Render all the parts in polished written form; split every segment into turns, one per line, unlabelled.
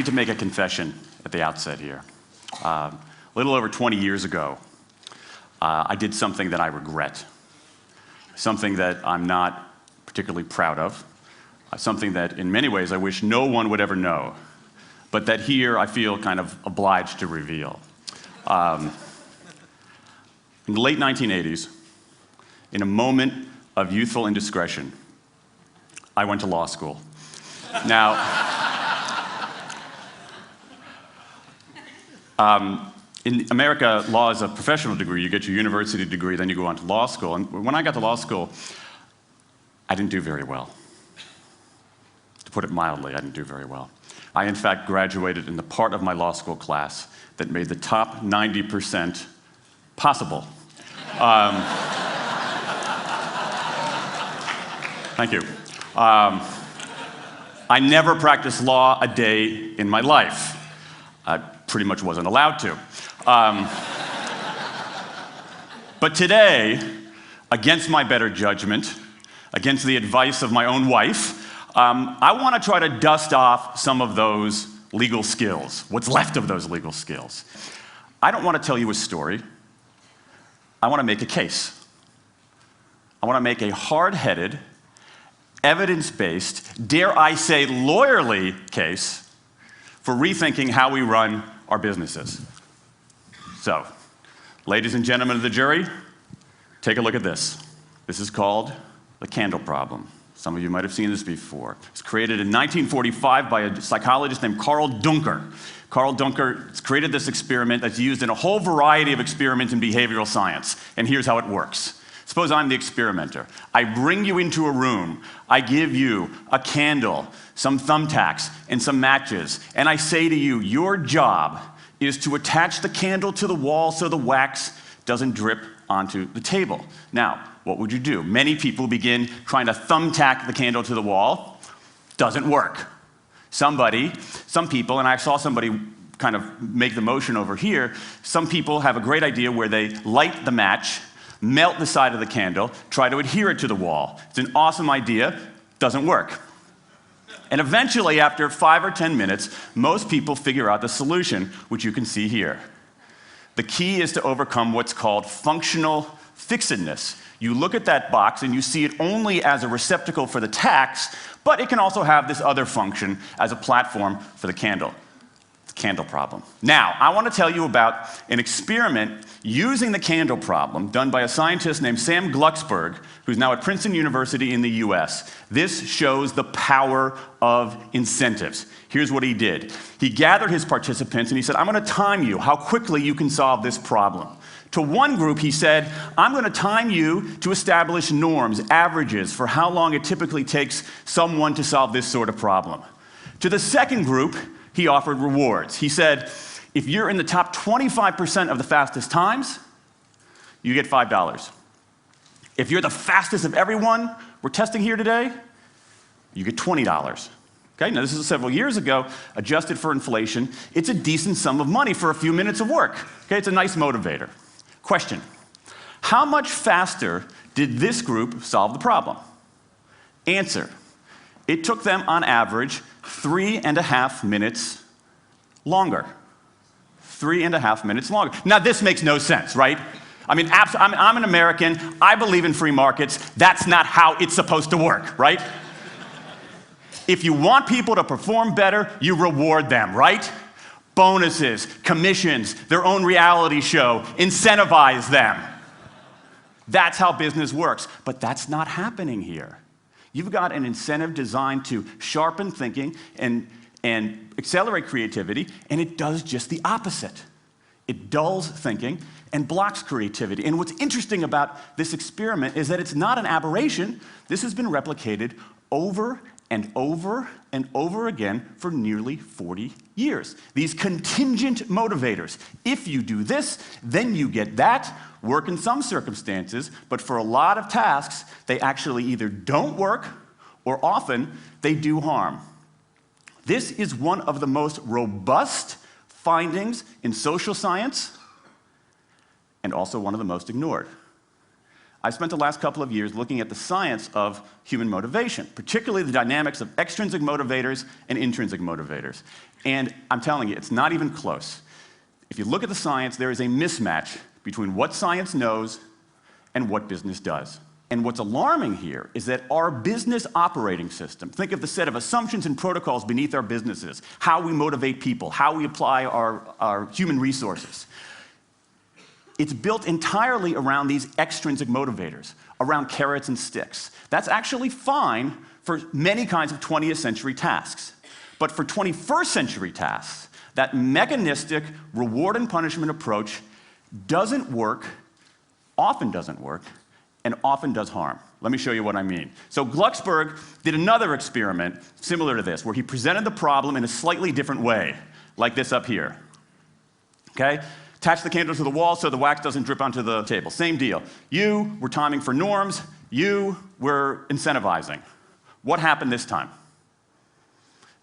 need to make a confession at the outset here. A little over 20 years ago, I did something that I regret, something that I'm not particularly proud of, something that in many ways I wish no one would ever know, but that here I feel kind of obliged to reveal. In the late 1980s, in a moment of youthful indiscretion, I went to law school. Now, in America, law is a professional degree. You get your university degree, then you go on to law school. And when I got to law school, I didn't do very well. To put it mildly, I didn't do very well. I, in fact, graduated in the part of my law school class that made the top 90% possible. Thank you. I never practiced law a day in my life. I pretty much wasn't allowed to. But today, against my better judgment, against the advice of my own wife, I want to try to dust off some of those legal skills, what's left of those legal skills. I don't want to tell you a story. I want to make a case. I want to make a hard-headed, evidence-based, dare I say lawyerly case for rethinking how we run our businesses. So, ladies and gentlemen of the jury, take a look at this. This is called the candle problem. Some of you might have seen this before. It was created in 1945 by a psychologist named Carl Duncker. Carl Duncker created this experiment that's used in a whole variety of experiments in behavioral science. And here's how it works. Suppose I'm the experimenter. I bring you into a room. I give you a candle, some thumbtacks, and some matches. And I say to you, your job is to attach the candle to the wall so the wax doesn't drip onto the table. Now, what would you do? Many people begin trying to thumbtack the candle to the wall. Doesn't work. Some people, and I saw somebody kind of make the motion over here, some people have a great idea where they light the match, melt the side of the candle, try to adhere it to the wall. It's an awesome idea, doesn't work. And eventually, after 5 or 10 minutes, most people figure out the solution, which you can see here. The key is to overcome what's called functional fixedness. You look at that box and you see it only as a receptacle for the tacks, but it can also have this other function as a platform for the candle. The candle problem. Now, I want to tell you about an experiment using the candle problem done by a scientist named Sam Glucksberg, who's now at Princeton University in the US. This shows the power of incentives. Here's what he did. He gathered his participants and he said, I'm going to time you how quickly you can solve this problem. To one group, he said, I'm going to time you to establish norms, averages, for how long it typically takes someone to solve this sort of problem. To the second group, he offered rewards. He said, if you're in the top 25% of the fastest times, you get $5. If you're the fastest of everyone we're testing here today, you get $20. Okay, now this is several years ago, adjusted for inflation. It's a decent sum of money for a few minutes of work. Okay, it's a nice motivator. Question, how much faster did this group solve the problem? Answer, it took them on average 3.5 minutes longer. 3.5 minutes longer. Now this makes no sense, right? I mean, I'm an American, I believe in free markets, that's not how it's supposed to work, right? If you want people to perform better, you reward them, right? Bonuses, commissions, their own reality show, incentivize them. That's how business works, but that's not happening here. You've got an incentive designed to sharpen thinking and accelerate creativity, and it does just the opposite. It dulls thinking and blocks creativity. And what's interesting about this experiment is that it's not an aberration. This has been replicated over and over and over again for nearly 40 years. These contingent motivators. If you do this, then you get that, work in some circumstances, but for a lot of tasks, they actually either don't work or often they do harm. This is one of the most robust findings in social science and also one of the most ignored. I spent the last couple of years looking at the science of human motivation, particularly the dynamics of extrinsic motivators and intrinsic motivators. And I'm telling you, it's not even close. If you look at the science, there is a mismatch between what science knows and what business does. And what's alarming here is that our business operating system, think of the set of assumptions and protocols beneath our businesses, how we motivate people, how we apply our human resources. It's built entirely around these extrinsic motivators, around carrots and sticks. That's actually fine for many kinds of 20th century tasks. But for 21st century tasks, that mechanistic reward and punishment approach doesn't work, often doesn't work, and often does harm. Let me show you what I mean. So Glucksberg did another experiment similar to this, where he presented the problem in a slightly different way, like this up here. Okay? Attach the candle to the wall so the wax doesn't drip onto the table. Same deal. You were timing for norms. You were incentivizing. What happened this time?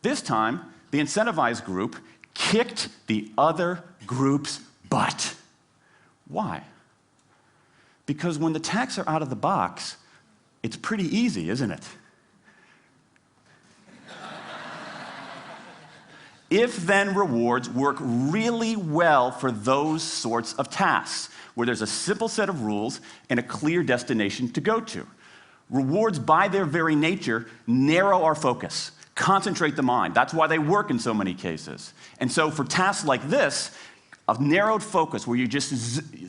This time, the incentivized group kicked the other group's butt. Why? Because when the tacks are out of the box, it's pretty easy, isn't it? If-then rewards work really well for those sorts of tasks, where there's a simple set of rules and a clear destination to go to. Rewards, by their very nature, narrow our focus, concentrate the mind. That's why they work in so many cases. And so for tasks like this, a narrowed focus where you just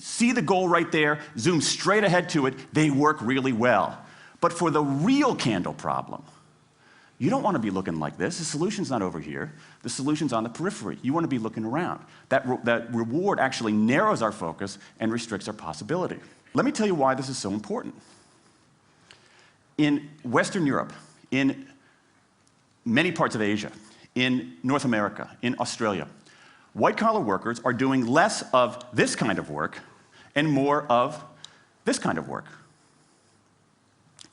see the goal right there, zoom straight ahead to it, they work really well. But for the real candle problem, you don't want to be looking like this. The solution's not over here. The solution's on the periphery. You want to be looking around. That reward actually narrows our focus and restricts our possibility. Let me tell you why this is so important. In Western Europe, in many parts of Asia, in North America, in Australia, white-collar workers are doing less of this kind of work and more of this kind of work.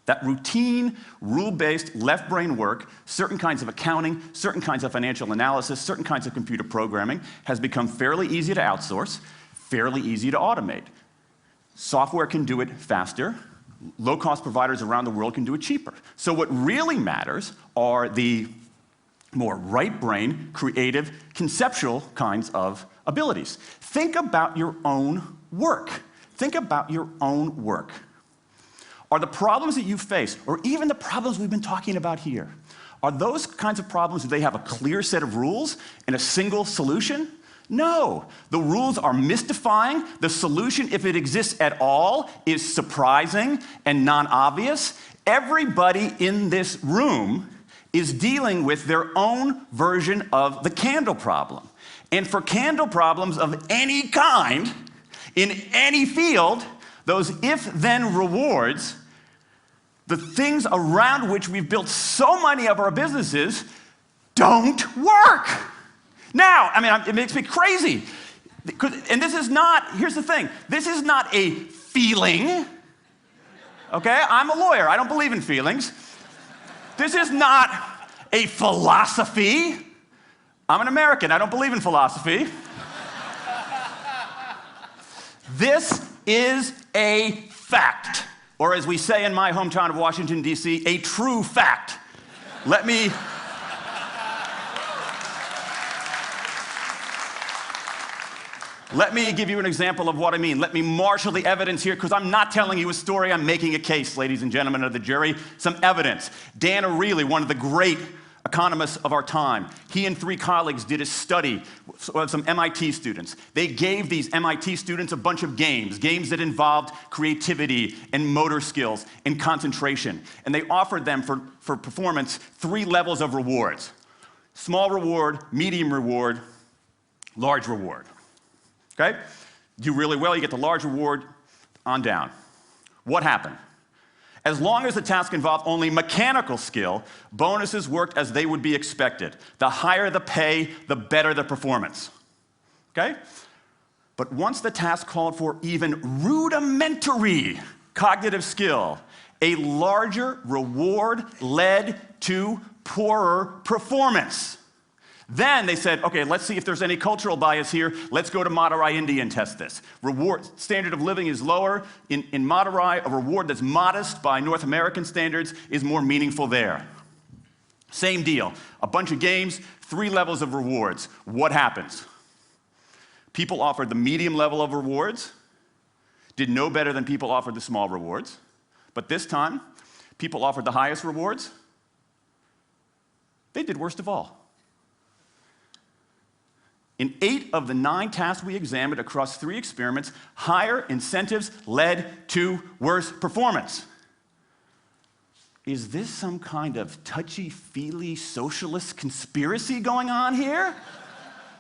That routine, rule-based, left-brain work, certain kinds of accounting, certain kinds of financial analysis, certain kinds of computer programming, has become fairly easy to outsource, fairly easy to automate. Software can do it faster. Low-cost providers around the world can do it cheaper. So what really matters are the more right-brain, creative, conceptual kinds of abilities. Think about your own work. Think about your own work. Are the problems that you face, or even the problems we've been talking about here, are those kinds of problems, do they have a clear set of rules and a single solution? No. The rules are mystifying. The solution, if it exists at all, is surprising and non-obvious. Everybody in this room is dealing with their own version of the candle problem. And for candle problems of any kind, in any field, those if-then rewards, the things around which we've built so many of our businesses, don't work. Now, I mean, it makes me crazy. And this is not, here's the thing, this is not a feeling, okay? I'm a lawyer, I don't believe in feelings. This is not a philosophy. I'm an American, I don't believe in philosophy. This is a fact, or as we say in my hometown of Washington, D.C., a true fact. Let me give you an example of what I mean. Let me marshal the evidence here, because I'm not telling you a story, I'm making a case, ladies and gentlemen of the jury. Some evidence. Dan Ariely, one of the great economists of our time, he and 3 colleagues did a study of some MIT students. They gave these MIT students a bunch of games that involved creativity and motor skills and concentration. And they offered them for performance 3 levels of rewards. Small reward, medium reward, large reward. Okay? Do really well, you get the large reward, on down. What happened? As long as the task involved only mechanical skill, bonuses worked as they would be expected. The higher the pay, the better the performance. Okay? But once the task called for even rudimentary cognitive skill, a larger reward led to poorer performance. Then they said, okay, let's see if there's any cultural bias here. Let's go to Madurai, India and test this. Standard of living is lower. In Madurai, a reward that's modest by North American standards is more meaningful there. Same deal. A bunch of games, 3 levels of rewards. What happens? People offered the medium level of rewards, did no better than people offered the small rewards. But this time, people offered the highest rewards. They did worst of all. In 8 of the 9 tasks we examined across 3 experiments, higher incentives led to worse performance. Is this some kind of touchy-feely socialist conspiracy going on here?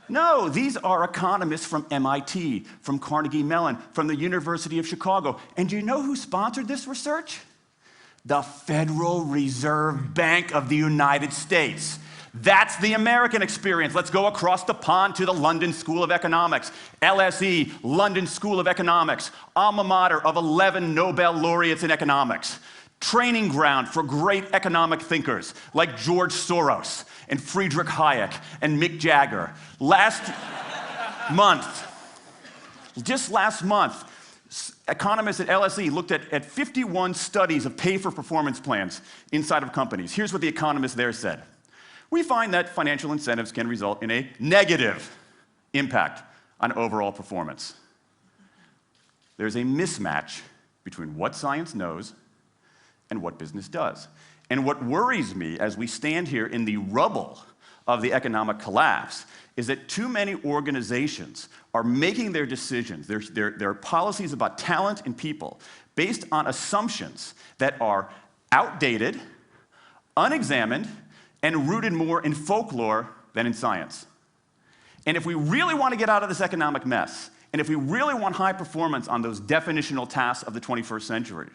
No, these are economists from MIT, from Carnegie Mellon, from the University of Chicago. And do you know who sponsored this research? The Federal Reserve Bank of the United States. That's the American experience. Let's go across the pond to the London School of Economics. LSE, London School of Economics, alma mater of 11 Nobel laureates in economics. Training ground for great economic thinkers like George Soros and Friedrich Hayek and Mick Jagger. Just last month, economists at LSE looked at 51 studies of pay-for-performance plans inside of companies. Here's what the economists there said. We find that financial incentives can result in a negative impact on overall performance. There's a mismatch between what science knows and what business does. And what worries me as we stand here in the rubble of the economic collapse is that too many organizations are making their decisions, their policies about talent and people, based on assumptions that are outdated, unexamined, and rooted more in folklore than in science. And if we really want to get out of this economic mess, and if we really want high performance on those definitional tasks of the 21st century,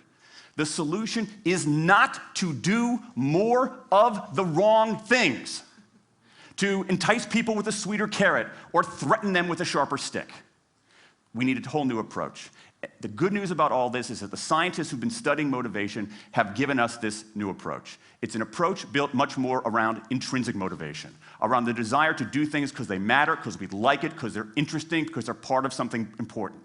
the solution is not to do more of the wrong things, to entice people with a sweeter carrot or threaten them with a sharper stick. We need a whole new approach. The good news about all this is that the scientists who've been studying motivation have given us this new approach. It's an approach built much more around intrinsic motivation, around the desire to do things because they matter, because we like it, because they're interesting, because they're part of something important.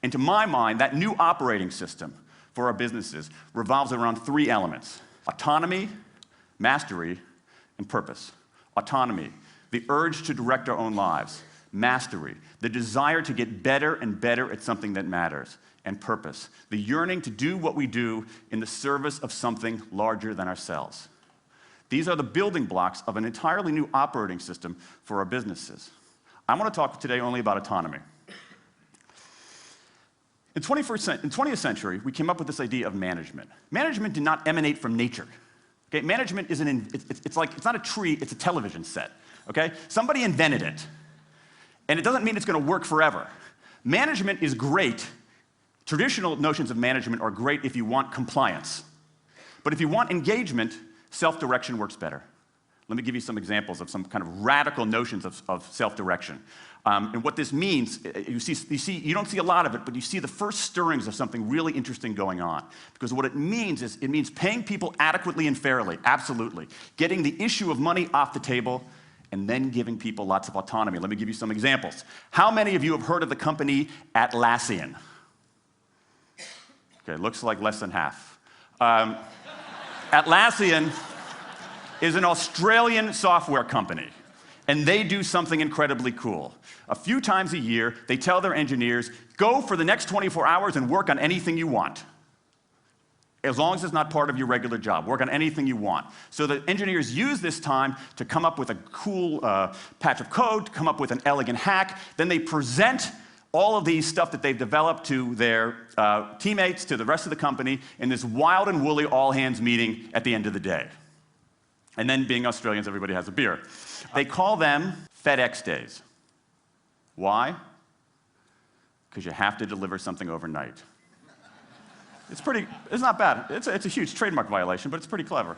And to my mind, that new operating system for our businesses revolves around 3 elements: autonomy, mastery, and purpose. Autonomy, the urge to direct our own lives. Mastery, the desire to get better and better at something that matters. And purpose, the yearning to do what we do in the service of something larger than ourselves. These are the building blocks of an entirely new operating system for our businesses. I want to talk today only about autonomy. In the 20th century, we came up with this idea of management. Management did not emanate from nature. Okay? Management isn't, it's not a tree, it's a television set. Okay? Somebody invented it. And it doesn't mean it's going to work forever. Management is great. Traditional notions of management are great if you want compliance. But if you want engagement, self-direction works better. Let me give you some examples of some kind of radical notions of self-direction. And what this means, you don't see a lot of it, but you see the first stirrings of something really interesting going on. Because what it means is, it means paying people adequately and fairly, absolutely. Getting the issue of money off the table, and then giving people lots of autonomy. Let me give you some examples. How many of you have heard of the company Atlassian? Okay, looks like less than half. Atlassian is an Australian software company, and they do something incredibly cool. A few times a year, they tell their engineers, go for the next 24 hours and work on anything you want. As long as it's not part of your regular job. Work on anything you want. So the engineers use this time to come up with a cool patch of code, to come up with an elegant hack. Then they present all of these stuff that they've developed to their teammates, to the rest of the company, in this wild and woolly all-hands meeting at the end of the day. And then, being Australians, everybody has a beer. They call them FedEx days. Why? Because you have to deliver something overnight. It's not bad. It's a huge trademark violation, but it's pretty clever.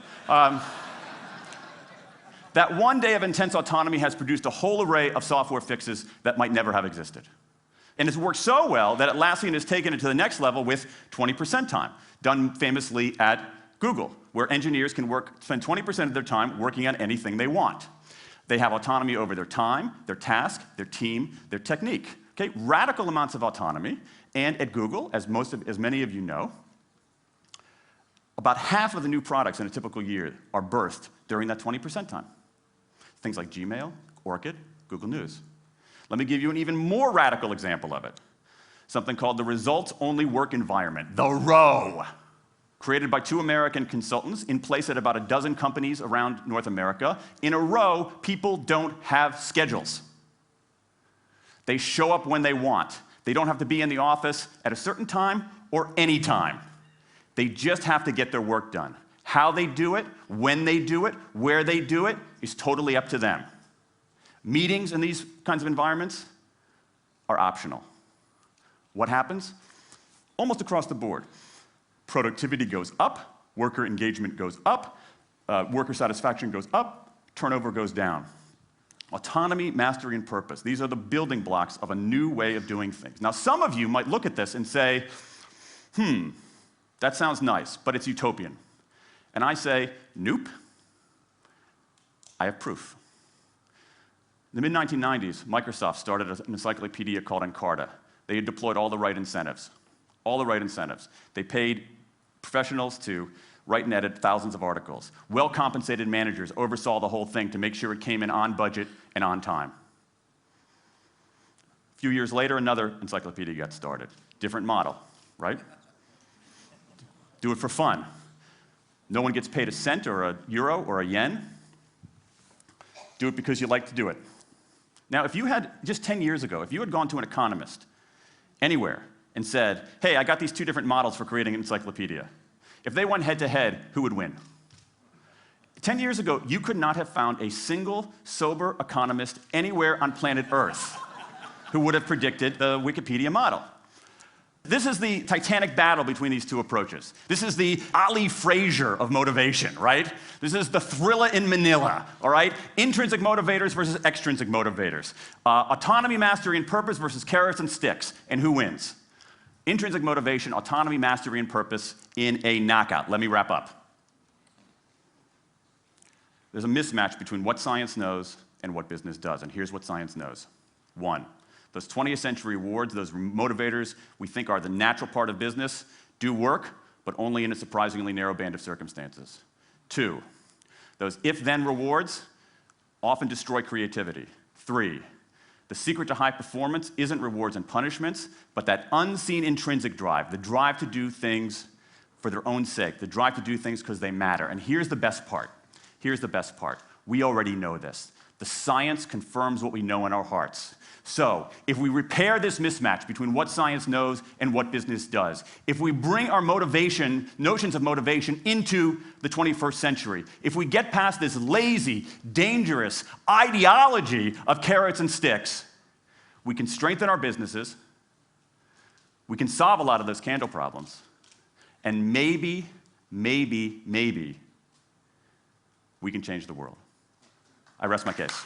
That one day of intense autonomy has produced a whole array of software fixes that might never have existed. And it's worked so well that Atlassian has taken it to the next level with 20% time, done famously at Google, where engineers can spend 20% of their time working on anything they want. They have autonomy over their time, their task, their team, their technique. Okay? Radical amounts of autonomy. And at Google, as many of you know, about half of the new products in a typical year are birthed during that 20% time. Things like Gmail, Orchid, Google News. Let me give you an even more radical example of it. Something called the results-only work environment, the ROW, created by 2 American consultants in place at about a dozen companies around North America. In a ROW, people don't have schedules. They show up when they want. They don't have to be in the office at a certain time or any time. They just have to get their work done. How they do it, when they do it, where they do it, is totally up to them. Meetings in these kinds of environments are optional. What happens? Almost across the board. Productivity goes up, worker engagement goes up, worker satisfaction goes up, turnover goes down. Autonomy, mastery, and purpose. These are the building blocks of a new way of doing things. Now, some of you might look at this and say, that sounds nice, but it's utopian. And I say, nope. I have proof. In the mid-1990s, Microsoft started an encyclopedia called Encarta. They had deployed all the right incentives. All the right incentives. They paid professionals to write and edit thousands of articles. Well-compensated managers oversaw the whole thing to make sure it came in on budget and on time. A few years later, another encyclopedia got started. Different model, right? Do it for fun. No one gets paid a cent or a euro or a yen. Do it because you like to do it. Now, if you had, just 10 years ago, if you had gone to an economist anywhere and said, hey, I got these 2 different models for creating an encyclopedia. If they went head-to-head, who would win? 10 years ago, you could not have found a single sober economist anywhere on planet Earth who would have predicted the Wikipedia model. This is the titanic battle between these 2 approaches. This is the Ali Frazier of motivation, right? This is the thriller in Manila, all right? Intrinsic motivators versus extrinsic motivators. Autonomy, mastery, and purpose versus carrots and sticks. And who wins? Intrinsic motivation, autonomy, mastery, and purpose in a knockout. Let me wrap up. There's a mismatch between what science knows and what business does, and here's what science knows. 1, those 20th century rewards, those motivators we think are the natural part of business, do work, but only in a surprisingly narrow band of circumstances. 2, those if-then rewards often destroy creativity. 3, the secret to high performance isn't rewards and punishments, but that unseen intrinsic drive, the drive to do things for their own sake, the drive to do things because they matter. And here's the best part. Here's the best part. We already know this. The science confirms what we know in our hearts. So, if we repair this mismatch between what science knows and what business does, if we bring our motivation, notions of motivation, into the 21st century, if we get past this lazy, dangerous ideology of carrots and sticks, we can strengthen our businesses, we can solve a lot of those candle problems, and maybe, we can change the world. I rest my case.